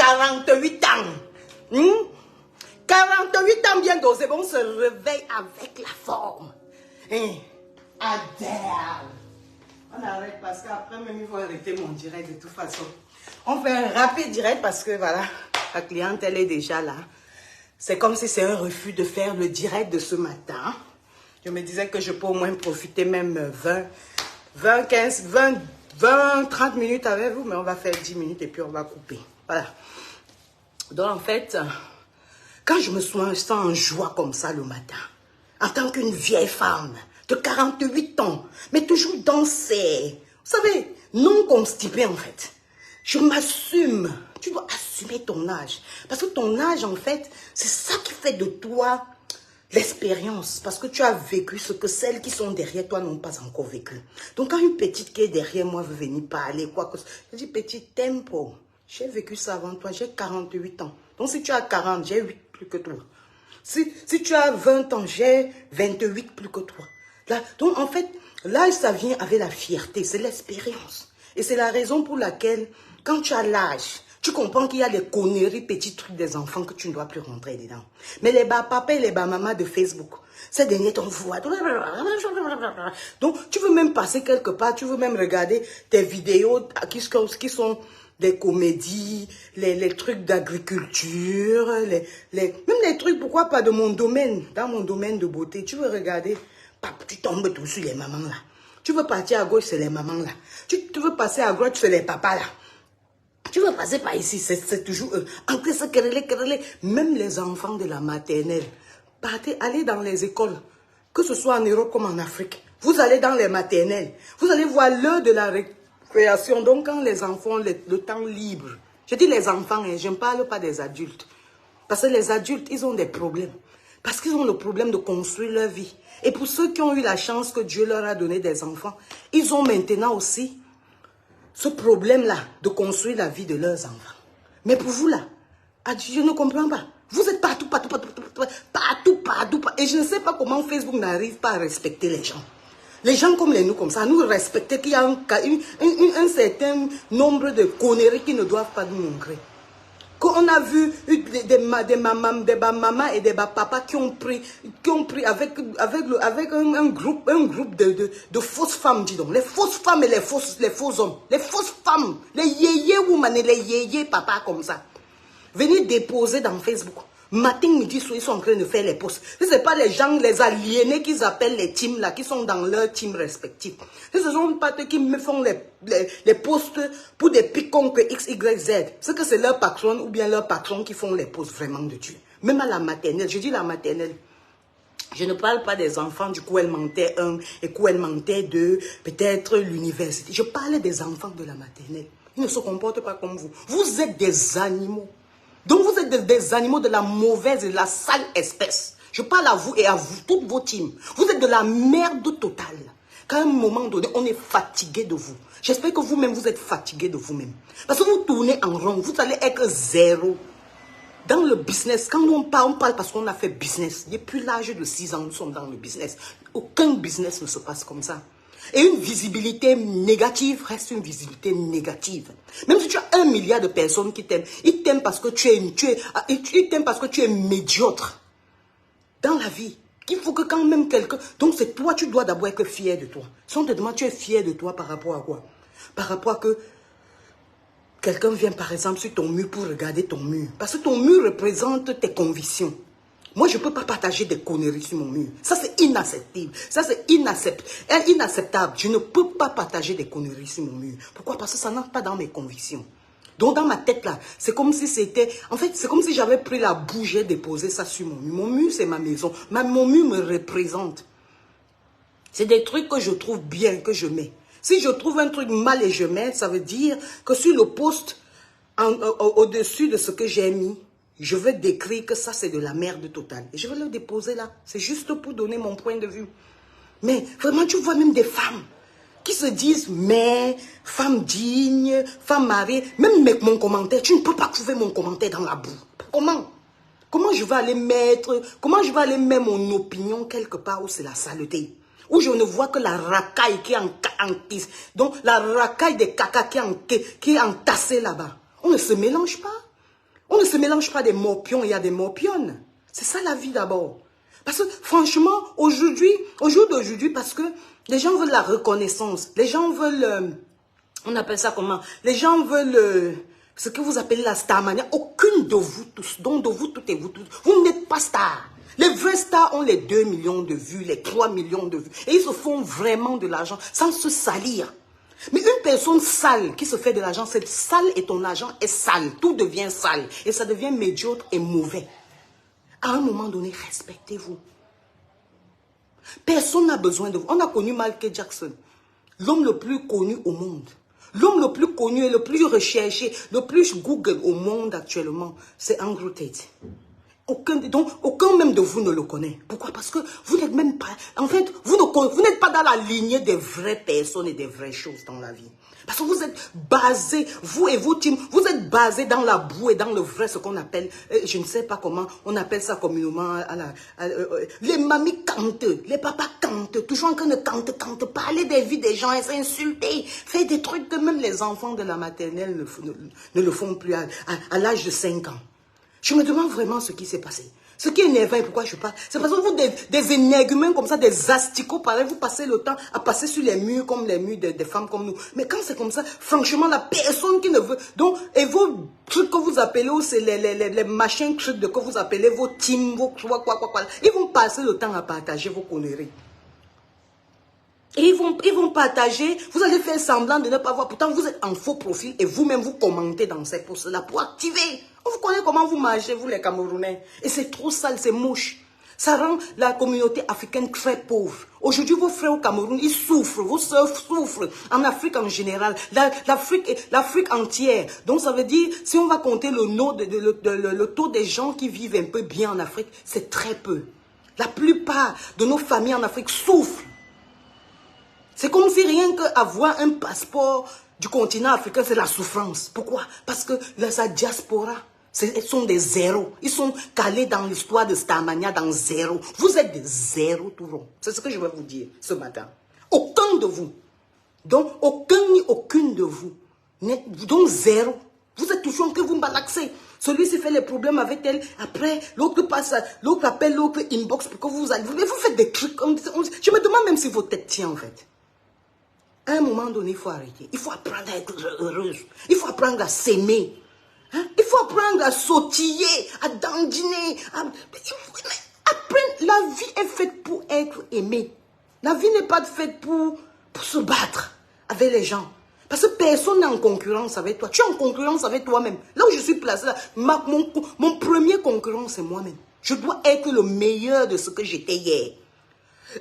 48 ans. 48 ans bien dosé, on se réveille avec la forme. Adèle. On arrête parce qu'après même il faut arrêter mon direct de toute façon. On fait un rapide direct parce que voilà, la cliente elle est déjà là. C'est comme si c'est un refus de faire le direct de ce matin. Je me disais que je peux au moins profiter même 30 minutes avec vous, mais on va faire 10 minutes et puis on va couper. Voilà. Donc en fait, quand je me sens en joie comme ça le matin, en tant qu'une vieille femme de 48 ans, mais toujours danser, vous savez, non constipée en fait. Je m'assume. Tu dois assumer ton âge. Parce que ton âge, en fait, c'est ça qui fait de toi l'expérience. Parce que tu as vécu ce que celles qui sont derrière toi n'ont pas encore vécu. Donc, quand une petite qui est derrière moi veut venir parler, quoi que ce soit, je dis, petit tempo. J'ai vécu ça avant toi, j'ai 48 ans. Donc, si tu as 40, j'ai 8 plus que toi. Si tu as 20 ans, j'ai 28 plus que toi. Là, donc, en fait, l'âge, ça vient avec la fierté, c'est l'expérience. Et c'est la raison pour laquelle, quand tu as l'âge, tu comprends qu'il y a des conneries, petits trucs des enfants que tu ne dois plus rentrer dedans. Mais les bas-papas et les bas-mamas de Facebook, ces derniers t'en voient. Donc, tu veux même passer quelque part, tu veux même regarder tes vidéos qui sont des comédies, les trucs d'agriculture, même les trucs, pourquoi pas, de mon domaine, dans mon domaine de beauté. Tu veux regarder, tu tombes tout sur les mamans là. Tu veux partir à gauche, c'est les mamans là. Tu veux passer à droite, c'est les papas là. Tu veux passer par ici, c'est toujours eux. Entrez, se quereller. Même les enfants de la maternelle. Partez, allez dans les écoles, que ce soit en Europe comme en Afrique. Vous allez dans les maternelles. Vous allez voir l'heure de la récréation. Donc, quand les enfants ont le temps libre. Je dis les enfants, hein, je ne parle pas des adultes. Parce que les adultes, ils ont des problèmes. Parce qu'ils ont le problème de construire leur vie. Et pour ceux qui ont eu la chance que Dieu leur a donné des enfants, ils ont maintenant aussi ce problème-là de construire la vie de leurs enfants. Mais pour vous là, je ne comprends pas. Vous êtes partout. Et je ne sais pas comment Facebook n'arrive pas à respecter les gens. Les gens comme nous, comme ça, nous respecter qu'il y a un certain nombre de conneries qui ne doivent pas nous montrer. Qu'on a vu des mamans et des papas qui ont pris avec un groupe de fausses femmes, dis donc. Les fausses femmes et les faux hommes. Les fausses femmes, les yéyé woman et les yéyé papa comme ça. Venez déposer dans Facebook. Matin, midi, soir, ils sont en train de faire les posts. Ce n'est pas les gens, les aliénés qu'ils appellent les teams là, qui sont dans leur team respectif. Ce ne sont pas eux qui me font les posts pour des piconques X, Y, Z. C'est que c'est leur patron ou bien leur patron qui font les posts vraiment de Dieu. Même à la maternelle, je dis la maternelle. Je ne parle pas des enfants du coup élémentaire 1 et coup élémentaire 2, peut-être l'université. Je parle des enfants de la maternelle. Ils ne se comportent pas comme vous. Vous êtes des animaux. Donc vous êtes des animaux de la mauvaise et de la sale espèce. Je parle à vous et à vous, toutes vos teams. Vous êtes de la merde totale. Qu'à un moment donné, on est fatigué de vous. J'espère que vous-même, vous êtes fatigué de vous-même. Parce que vous tournez en rond, vous allez être zéro. Dans le business, quand on parle parce qu'on a fait business. Depuis l'âge de 6 ans, nous sommes dans le business. Aucun business ne se passe comme ça. Et une visibilité négative reste une visibilité négative. Même si tu as 1 milliard de personnes qui t'aiment, ils t'aiment parce que ils t'aiment parce que tu es médiocre. Dans la vie, il faut que quand même quelqu'un... Donc c'est toi, tu dois d'abord être fier de toi. Si on te demande, tu es fier de toi par rapport à quoi? Par rapport à que quelqu'un vient par exemple sur ton mur pour regarder ton mur. Parce que ton mur représente tes convictions. Moi, je ne peux pas partager des conneries sur mon mur. Ça, c'est inacceptable. Ça, c'est inacceptable. Je ne peux pas partager des conneries sur mon mur. Pourquoi? Parce que ça n'entre pas dans mes convictions. Donc, dans ma tête, là, c'est comme si c'était... En fait, c'est comme si j'avais pris la boue, j'ai déposé ça sur mon mur. Mon mur, c'est ma maison. Mon mur me représente. C'est des trucs que je trouve bien, que je mets. Si je trouve un truc mal et je mets, ça veut dire que sur le post, au-dessus de ce que j'ai mis, je veux décrire que ça, c'est de la merde totale. Et je vais le déposer là. C'est juste pour donner mon point de vue. Mais vraiment, tu vois même des femmes qui se disent, mais, femme digne, femme mariée. Même mon commentaire, tu ne peux pas trouver mon commentaire dans la boue. Comment? Comment je vais aller mettre mon opinion quelque part où c'est la saleté? Où je ne vois que la racaille qui est donc la racaille des caca qui est entassée là-bas. On ne se mélange pas. On ne se mélange pas des morpions, il y a des morpionnes. C'est ça la vie d'abord. Parce que franchement, au jour d'aujourd'hui, parce que les gens veulent la reconnaissance, les gens veulent, on appelle ça comment? Les gens veulent ce que vous appelez la starmania. Aucune de vous tous, donc de vous toutes et vous tous, vous n'êtes pas star. Les vrais stars ont les 2 millions de vues, les 3 millions de vues. Et ils se font vraiment de l'argent sans se salir. Mais une personne sale qui se fait de l'argent, c'est sale et ton argent est sale. Tout devient sale. Et ça devient médiocre et mauvais. À un moment donné, respectez-vous. Personne n'a besoin de vous. On a connu Michael Jackson, l'homme le plus connu au monde. L'homme le plus connu et le plus recherché, le plus Google au monde actuellement, c'est Andrew Tate. Aucun même de vous ne le connaît. Pourquoi? Parce que vous n'êtes même pas... En fait, vous n'êtes pas dans la lignée des vraies personnes et des vraies choses dans la vie. Parce que vous êtes basés, vous et vos teams, vous êtes basés dans la boue et dans le vrai, ce qu'on appelle, je ne sais pas comment, on appelle ça communément, les mamies cantent, les papas cantent, toujours en train de canter, parler des vies des gens et s'insulter, faire des trucs que même les enfants de la maternelle ne le font plus à l'âge de 5 ans. Je me demande vraiment ce qui s'est passé. Ce qui est énervant et pourquoi je parle, c'est parce que vous, des énergumènes comme ça, des asticots, pareil, vous passez le temps à passer sur les murs comme les murs des femmes comme nous. Mais quand c'est comme ça, franchement, la personne qui ne veut... Donc, et vos trucs que vous appelez, c'est les machins trucs que vous appelez vos teams, vos quoi, ils vont passer le temps à partager vos conneries. Et ils vont partager, vous allez faire semblant de ne pas voir. Pourtant, vous êtes en faux profil et vous-même, vous commentez dans ces posts-là pour activer. On vous connaît comment vous marchez, vous les Camerounais. Et c'est trop sale, c'est moche. Ça rend la communauté africaine très pauvre. Aujourd'hui, vos frères au Cameroun, ils souffrent, vos soeurs souffrent. En Afrique en général, l'Afrique entière. Donc, ça veut dire, si on va compter le taux des gens qui vivent un peu bien en Afrique, c'est très peu. La plupart de nos familles en Afrique souffrent. C'est comme si rien qu'avoir un passeport du continent africain, c'est la souffrance. Pourquoi? Parce que sa diaspora, ils sont des zéros. Ils sont calés dans l'histoire de Starmania dans zéro. Vous êtes des zéros tout rond. C'est ce que je vais vous dire ce matin. Aucun de vous. Donc, aucun ni aucune de vous. Donc, zéro. Vous êtes toujours en train de vous malaxer. Celui-ci fait les problèmes avec elle. Après, l'autre passe, l'autre appelle l'autre inbox pour que vous allez. Vous faites des trucs comme ça. Je me demande même si votre tête tient en fait. À un moment donné, il faut arrêter. Il faut apprendre à être heureuse. Il faut apprendre à s'aimer. Hein? Il faut apprendre à sautiller, à dandiner. La vie est faite pour être aimée. La vie n'est pas faite pour se battre avec les gens. Parce que personne n'est en concurrence avec toi. Tu es en concurrence avec toi-même. Là où je suis placée, mon premier concurrent, c'est moi-même. Je dois être le meilleur de ce que j'étais hier.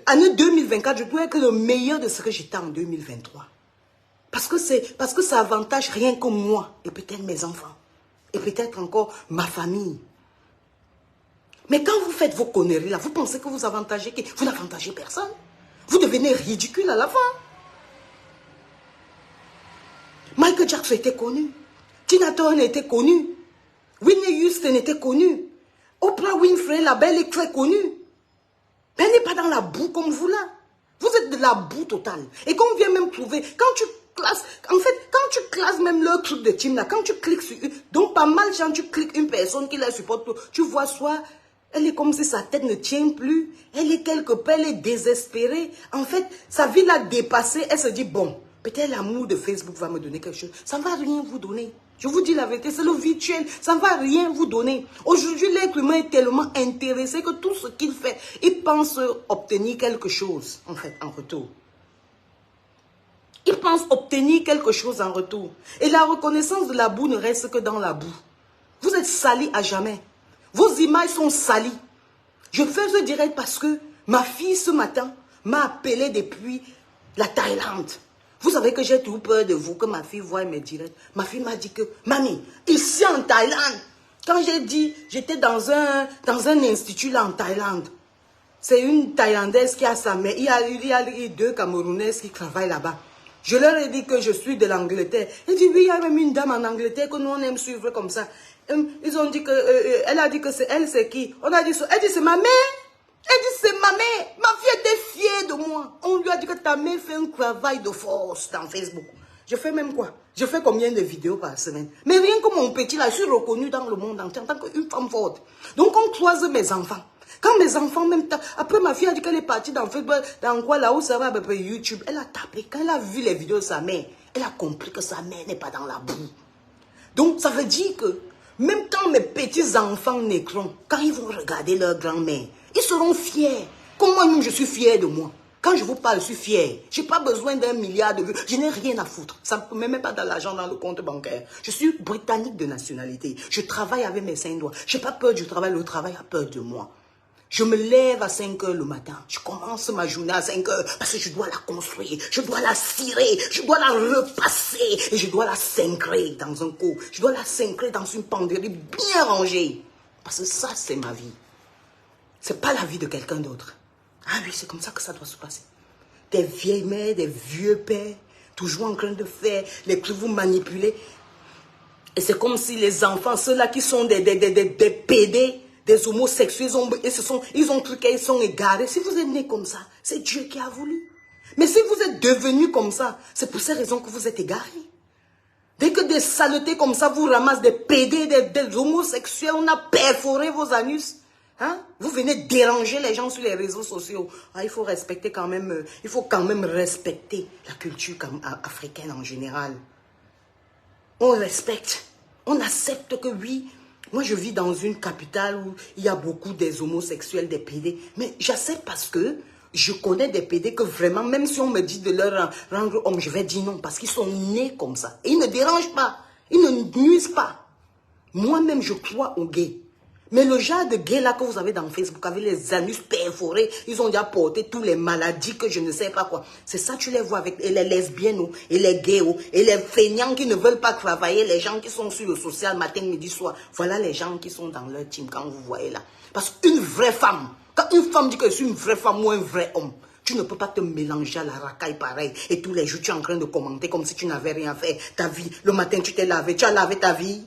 Année 2024, je dois être le meilleur de ce que j'étais en 2023. Parce que ça avantage rien que moi et peut-être mes enfants. Et peut-être encore ma famille. Mais quand vous faites vos conneries là, vous pensez que vous avantagez qui? Vous n'avantagez personne. Vous devenez ridicule à la fin. Michael Jackson était connu. Tina Turner était connue. Whitney Houston était connue. Oprah Winfrey, la belle, est très connue. Mais elle n'est pas dans la boue comme vous là. Vous êtes de la boue totale. Et qu'on vient même trouver, quand tu classes, en fait, quand tu classes même leur truc de team là, quand tu cliques sur eux, donc pas mal quand tu cliques une personne qui la supporte, tu vois soit, elle est comme si sa tête ne tient plus, elle est quelque part, elle est désespérée. En fait, sa vie l'a dépassée, elle se dit, bon, peut-être l'amour de Facebook va me donner quelque chose. Ça ne va rien vous donner. Je vous dis la vérité, c'est le virtuel, ça ne va rien vous donner. Aujourd'hui, l'être humain est tellement intéressé que tout ce qu'il fait, il pense obtenir quelque chose, en fait, en retour. Il pense obtenir quelque chose en retour. Et la reconnaissance de la boue ne reste que dans la boue. Vous êtes salis à jamais. Vos images sont salies. Je fais ce direct parce que ma fille, ce matin, m'a appelé depuis la Thaïlande. Vous savez que j'ai tout peur de vous, que ma fille voie mes directs. Ma fille m'a dit que, mamie, ici en Thaïlande, quand j'ai dit, j'étais dans un institut là en Thaïlande. C'est une Thaïlandaise qui a sa mère. Il y a 2 Camerounaises qui travaillent là-bas. Je leur ai dit que je suis de l'Angleterre. Elle dit, oui, il y a même une dame en Angleterre que nous, on aime suivre comme ça. Ils ont dit que, elle a dit que c'est elle, c'est qui? On a dit, elle dit, c'est ma mère. Elle dit, c'est ma mère. Ma fille était fière de moi. On lui a dit que ta mère fait un travail de force dans Facebook. Je fais même quoi? Je fais combien de vidéos par semaine? Mais rien que mon petit là, je suis reconnue dans le monde entier en tant qu'une femme forte. Donc on croise mes enfants. Quand mes enfants, même après ma fille a dit qu'elle est partie dans Facebook, dans quoi là où ça va, YouTube, elle a tapé. Quand elle a vu les vidéos de sa mère, elle a compris que sa mère n'est pas dans la boue. Donc ça veut dire que même quand mes petits enfants naîtront, quand ils vont regarder leur grand-mère, ils seront fiers. Comme moi-même je suis fière de moi. Quand je vous parle, je suis fière. Je n'ai pas besoin d'1 milliard de vues. Je n'ai rien à foutre. Ça ne me met même pas de l'argent dans le compte bancaire. Je suis britannique de nationalité. Je travaille avec mes 5 doigts. Je n'ai pas peur du travail. Le travail a peur de moi. Je me lève à 5 h le matin. Je commence ma journée à 5 h parce que je dois la construire. Je dois la cirer. Je dois la repasser. Et je dois la cincrer dans un pot. Je dois la cincrer dans une penderie bien rangée. Parce que ça, c'est ma vie. Ce n'est pas la vie de quelqu'un d'autre. Ah oui, c'est comme ça que ça doit se passer. Des vieilles mères, des vieux pères, toujours en train de faire les trucs, vous manipuler. Et c'est comme si les enfants, ceux-là qui sont des PD, des homosexuels, ils ont truqué, ils sont égarés. Si vous êtes nés comme ça, c'est Dieu qui a voulu. Mais si vous êtes devenus comme ça, c'est pour ces raisons que vous êtes égarés. Dès que des saletés comme ça vous ramassent, des PD, des homosexuels, on a perforé vos anus. Hein? Vous venez déranger les gens sur les réseaux sociaux. Ah, il faut respecter quand même, il faut quand même respecter la culture africaine en général. On respecte, on accepte que oui, moi je vis dans une capitale où il y a beaucoup des homosexuels, des PD, mais j'accepte parce que je connais des PD que vraiment, même si on me dit de leur rendre homme, je vais dire non, parce qu'ils sont nés comme ça. Et ils ne dérangent pas, ils ne nuisent pas. Moi-même, je crois aux gays. Mais le genre de gays là que vous avez dans Facebook, avec les anus perforés, ils ont déjà porté toutes les maladies que je ne sais pas quoi. C'est ça, tu les vois avec les lesbiennes et les gays et les feignants qui ne veulent pas travailler, les gens qui sont sur le social matin, midi, soir. Voilà les gens qui sont dans leur team quand vous voyez là. Parce qu'une vraie femme, quand une femme dit que je suis une vraie femme ou un vrai homme, tu ne peux pas te mélanger à la racaille pareil. Et tous les jours, tu es en train de commenter comme si tu n'avais rien fait. Ta vie, le matin, tu t'es lavé, tu as lavé ta vie.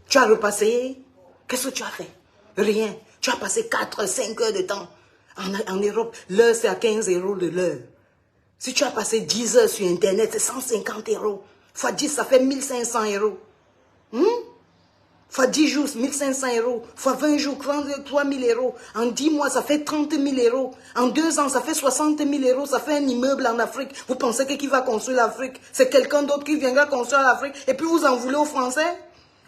Tu as repassé. Qu'est-ce que tu as fait? Rien. Tu as passé 4, 5 heures de temps. En Europe, l'heure, c'est à 15 € de l'heure. Si tu as passé 10 heures sur Internet, c'est 150 €. Fois 10, ça fait 1500 €. Fois 10 jours, 1500 €. Fois 20 jours, 3000 €. En 10 mois, ça fait 30 000 €. En 2 ans, ça fait 60 000 €. Ça fait un immeuble en Afrique. Vous pensez que qui va construire l'Afrique? C'est quelqu'un d'autre qui viendra construire l'Afrique. Et puis vous en voulez aux Français?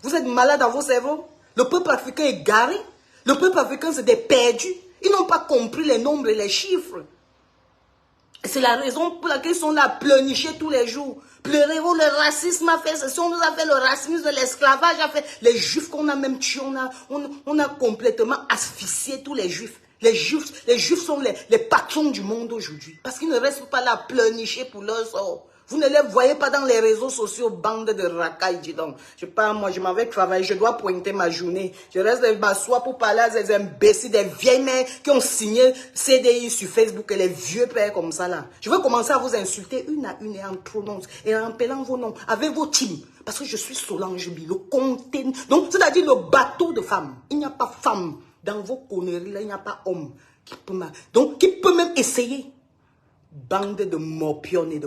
Vous êtes malade dans vos cerveaux? Le peuple africain est garé. Le peuple africain, c'est des perdus. Ils n'ont pas compris les nombres et les chiffres. C'est la raison pour laquelle ils sont là à pleurnicher tous les jours. Pleurer, oh, le racisme a fait ceci, on nous a fait le racisme, l'esclavage a fait. Les juifs qu'on a même tués, on a complètement asphyxié tous les juifs. Les juifs sont les patrons du monde aujourd'hui. Parce qu'ils ne restent pas là à pleurnicher pour leur sort. Vous ne les voyez pas dans les réseaux sociaux, bande de racailles, dis donc. Je sais pas, moi, je m'en vais travailler, je dois pointer ma journée. Je reste m'asseoir pour parler à ces imbéciles, des vieilles mères qui ont signé CDI sur Facebook et les vieux pères comme ça, là. Je vais commencer à vous insulter une à une et en prononçant et en appelant vos noms, avec vos teams. Parce que je suis Solange Bi, le conteneur. Donc, c'est-à-dire le bateau de femmes. Il n'y a pas femme. Dans vos conneries, là, il n'y a pas homme qui peut, donc, qui peut même essayer. Bande de morpionnes et de